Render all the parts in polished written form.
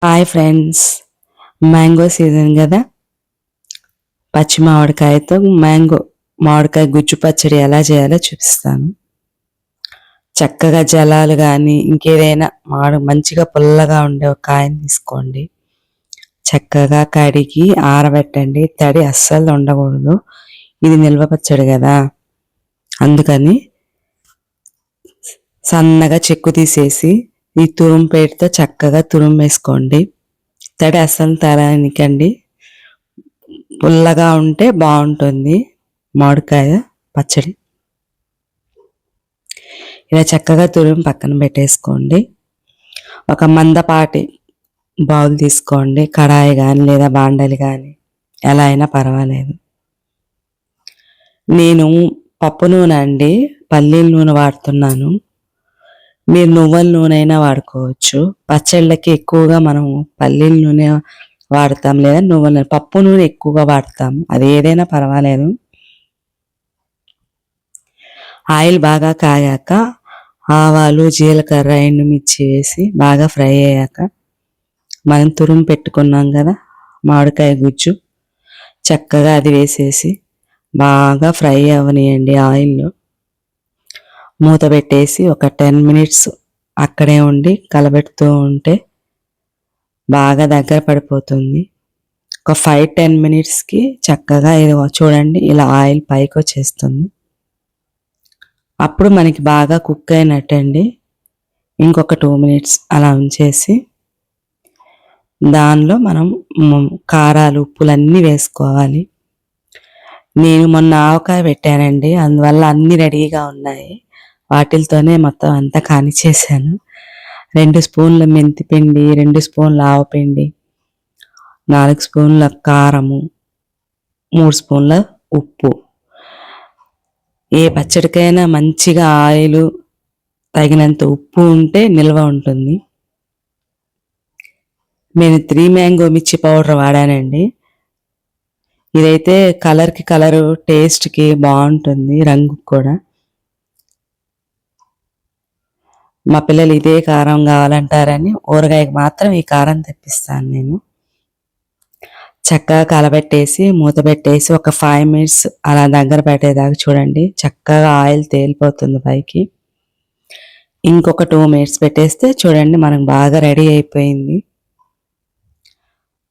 Hi friends, mango season కదా. పచ్చి మామిడికాయతో మామిడికాయ గుజ్జు పచ్చడి ఎలా చేయాలో చూపిస్తాను. చక్కగా జలాలు కానీ ఇంకేదైనా మంచిగా పుల్లగా ఉండే ఒక కాయని తీసుకోండి. చక్కగా కడిగి ఆరబెట్టండి. తడి అస్సలు ఉండకూడదు, ఇది నిల్వ పచ్చడి కదా. అందుకని సన్నగా చెక్కు తీసేసి ఈ తురుంపేటితో చక్కగా వేసుకోండి. తడి అస్సలు తరానికండి. పుల్లగా ఉంటే బాగుంటుంది మామిడికాయ పచ్చడి. ఇలా చక్కగా పక్కన పెట్టేసుకోండి. ఒక మందపాటి బౌల్ తీసుకోండి. కడాయి కానీ లేదా బాండలి కానీ ఎలా అయినా పర్వాలేదు. నేను పప్పు నూనె అండి, పల్లీల నూనె వాడుతున్నాను. మీరు నువ్వుల నూనె అయినా వాడుకోవచ్చు. పచ్చళ్ళకి ఎక్కువగా మనం పల్లీల నూనె వాడతాం, లేదా నువ్వుల నూనె, పప్పు నూనె ఎక్కువగా వాడతాం. అది ఏదైనా పర్వాలేదు. ఆయిల్ బాగా కాగాక ఆవాలు, జీలకర్ర, ఎండుమిర్చి వేసి బాగా ఫ్రై అయ్యాక మనం తురుము పెట్టుకున్నాం కదా మామిడికాయ గుజ్జు, చక్కగా అది వేసేసి బాగా ఫ్రై అవనియండి ఆయిల్లో. మూత పెట్టేసి ఒక 10 minutes అక్కడే ఉండి కలబెడుతూ ఉంటే బాగా దగ్గర పడిపోతుంది. ఒక 5-10 minutesకి చక్కగా ఇది చూడండి, ఇలా ఆయిల్ పైకి వచ్చేస్తుంది. అప్పుడు మనకి బాగా కుక్ అయినట్టండి. ఇంకొక 2 minutes అలా ఉంచేసి దానిలో మనం కారాలు, ఉప్పులన్నీ వేసుకోవాలి. నేను మొన్న ఆవకాయ పెట్టానండి, అందువల్ల అన్నీ రెడీగా ఉన్నాయి. వాటితోనే మొత్తం అంతా కానిచ్చేసాను. 2 స్పూన్ల మెంతిపిండి, 2 స్పూన్ల ఆవపిండి, 4 స్పూన్ల కారము, 3 స్పూన్ల ఉప్పు. ఏ పచ్చడికైనా మంచిగా ఆయిల్, తగినంత ఉప్పు ఉంటే నిల్వ ఉంటుంది. నేను 3 మ్యాంగో మిర్చి పౌడర్ వాడానండి. ఇదైతే కలర్కి కలరు, టేస్ట్కి బాగుంటుంది, రంగు కూడా. మా పిల్లలు ఇదే కారం కావాలంటారని ఊరగాయకి మాత్రం ఈ కారం తెప్పిస్తాను నేను. చక్కగా కలబెట్టేసి మూత పెట్టేసి ఒక 5 minutes అలా దగ్గర పెట్టేదాకా చూడండి. చక్కగా ఆయిల్ తేలిపోతుంది పైకి. ఇంకొక 2 minutes పెట్టేస్తే చూడండి మనకు బాగా రెడీ అయిపోయింది.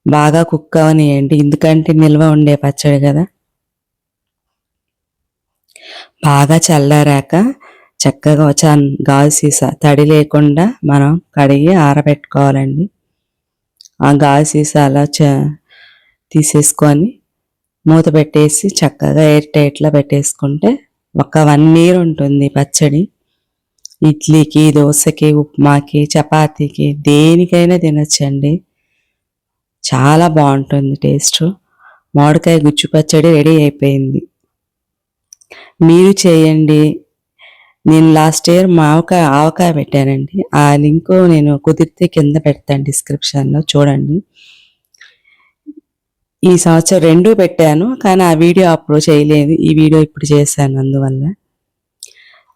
బాగా కుక్ అవనియండి, ఎందుకంటే నిల్వ ఉండే పచ్చడి కదా. బాగా చల్లారాక చక్కగా గాజు సీసా, తడి లేకుండా మనం కడిగి ఆరబెట్టుకోవాలండి. ఆ గాజు సీసా అలా తీసేసుకొని మూత పెట్టేసి చక్కగా ఎయిర్ టైట్లో పెట్టేసుకుంటే ఒక 1 year ఉంటుంది పచ్చడి. ఇడ్లీకి, దోశకి, ఉప్మాకి, చపాతీకి, దేనికైనా తినచ్చండి. చాలా బాగుంటుంది టేస్ట్. మామిడికాయ గుజ్జు పచ్చడి రెడీ అయిపోయింది. మీరు చేయండి. నేను లాస్ట్ ఇయర్ ఆవకాయ పెట్టానండి. ఆ లింక్ నేను కుదిరితే కింద పెడతాను డిస్క్రిప్షన్లో, చూడండి. ఈ సంవత్సరం 2 పెట్టాను, కానీ ఆ వీడియో అప్లోడ్ చేయలేదు. ఈ వీడియో ఇప్పుడు చేశాను, అందువల్ల.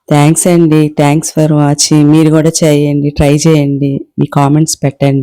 థ్యాంక్స్ అండి. Thanks for watching. మీరు కూడా చేయండి, ట్రై చేయండి, మీ కామెంట్స్ పెట్టండి.